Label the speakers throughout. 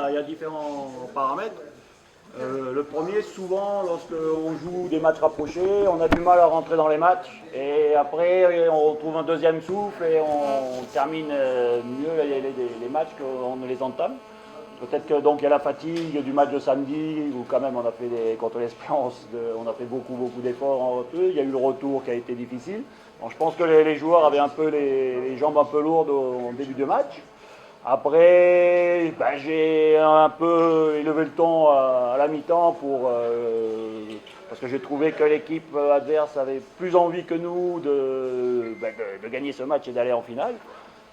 Speaker 1: il y a différents paramètres. Le premier, souvent, lorsqu'on joue des matchs rapprochés, on a du mal à rentrer dans les matchs. Et après, on trouve un deuxième souffle et on termine mieux les matchs qu'on ne les entame. Peut-être que donc il y a la fatigue du match de samedi où quand même on a fait contre l'Espérance, on a fait beaucoup d'efforts en retour. Il y a eu le retour qui a été difficile. Donc je pense que les joueurs avaient un peu les jambes un peu lourdes au début de match. Après, j'ai un peu élevé le ton à la mi-temps parce que j'ai trouvé que l'équipe adverse avait plus envie que nous de gagner ce match et d'aller en finale.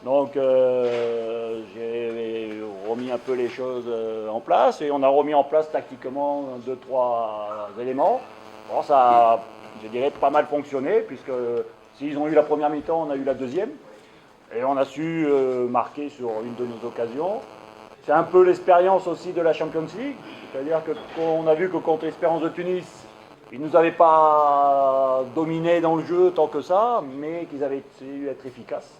Speaker 1: Donc j'ai remis un peu les choses en place et on a remis en place tactiquement 2-3 éléments. Bon, ça a, je dirais, pas mal fonctionné puisque s'ils ont eu la première mi-temps, on a eu la deuxième. Et on a su marquer sur une de nos occasions. C'est un peu l'expérience aussi de la Champions League. C'est-à-dire qu'on a vu que contre l'Espérance de Tunis, ils ne nous avaient pas dominé dans le jeu tant que ça, mais qu'ils avaient su être efficaces.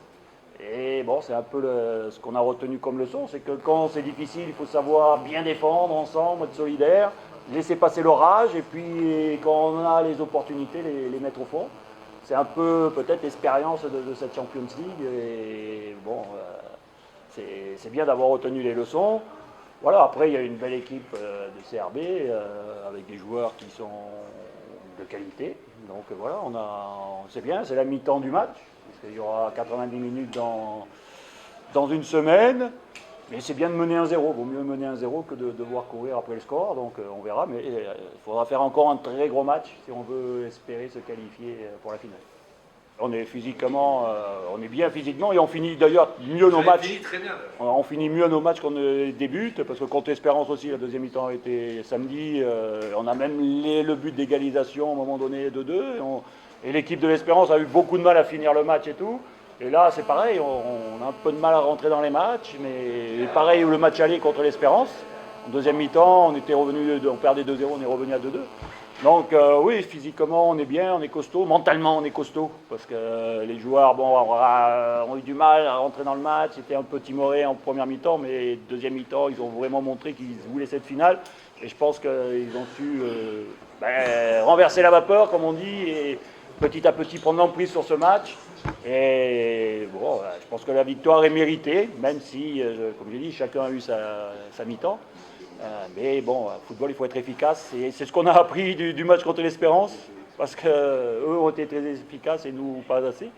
Speaker 1: Et bon, c'est un peu ce qu'on a retenu comme leçon, c'est que quand c'est difficile, il faut savoir bien défendre ensemble, être solidaire, laisser passer l'orage, et puis quand on a les opportunités, les mettre au fond. C'est un peu peut-être l'expérience de cette Champions League, et bon, c'est bien d'avoir retenu les leçons. Voilà, après il y a une belle équipe de CRB, avec des joueurs qui sont de qualité. Donc voilà, c'est bien, c'est la mi-temps du match. Il y aura 90 minutes dans une semaine. Mais c'est bien de mener 1-0. Vaut mieux mener 1-0 que de devoir courir après le score. Donc on verra. Mais il faudra faire encore un très gros match si on veut espérer se qualifier pour la finale. On est physiquement, on est bien physiquement et on finit d'ailleurs mieux nos matchs. On finit mieux nos matchs qu'on débute parce que contre l'Espérance aussi, la deuxième mi-temps a été samedi. On a même le but d'égalisation à un moment donné de 2. Et l'équipe de l'Espérance a eu beaucoup de mal à finir le match et tout. Et là, c'est pareil, on a un peu de mal à rentrer dans les matchs, mais pareil, le match aller contre l'Espérance. En deuxième mi-temps, on perdait 2-0, on est revenu à 2-2. Donc oui, physiquement, on est bien, on est costaud. Mentalement, on est costaud, parce que les joueurs ont eu du mal à rentrer dans le match. C'était un peu timoré en première mi-temps, mais deuxième mi-temps, ils ont vraiment montré qu'ils voulaient cette finale. Et je pense qu'ils ont su renverser la vapeur, comme on dit, et petit à petit prendre l'emprise sur ce match. Et bon, je pense que la victoire est méritée, même si, comme j'ai dit, chacun a eu sa mi-temps. Mais bon, au football, il faut être efficace. Et c'est ce qu'on a appris du match contre l'Espérance, parce qu'eux ont été très efficaces et nous pas assez.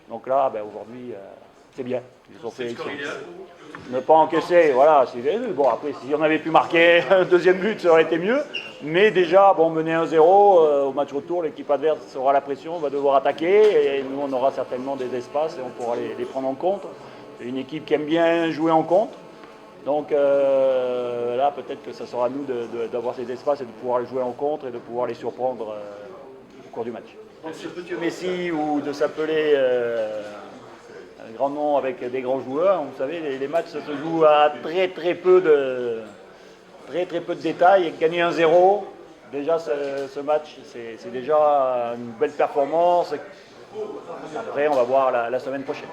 Speaker 1: Donc là, aujourd'hui, c'est bien. Ils ont fait ne pas encaisser, voilà. Bon, après, si on avait pu marquer un deuxième but, ça aurait été mieux. Mais déjà, mener 1-0 au match retour, l'équipe adverse aura la pression, va devoir attaquer. Et nous, on aura certainement des espaces et on pourra les prendre en compte. C'est une équipe qui aime bien jouer en contre. Donc là, peut-être que ça sera à nous d'avoir ces espaces et de pouvoir les jouer en contre et de pouvoir les surprendre au cours du match. Donc ce petit Messi ou de s'appeler un grand nom avec des grands joueurs, vous savez, les matchs se jouent à très peu de détails. Et gagner 1-0, déjà ce match, c'est déjà une belle performance. Après, on va voir la semaine prochaine.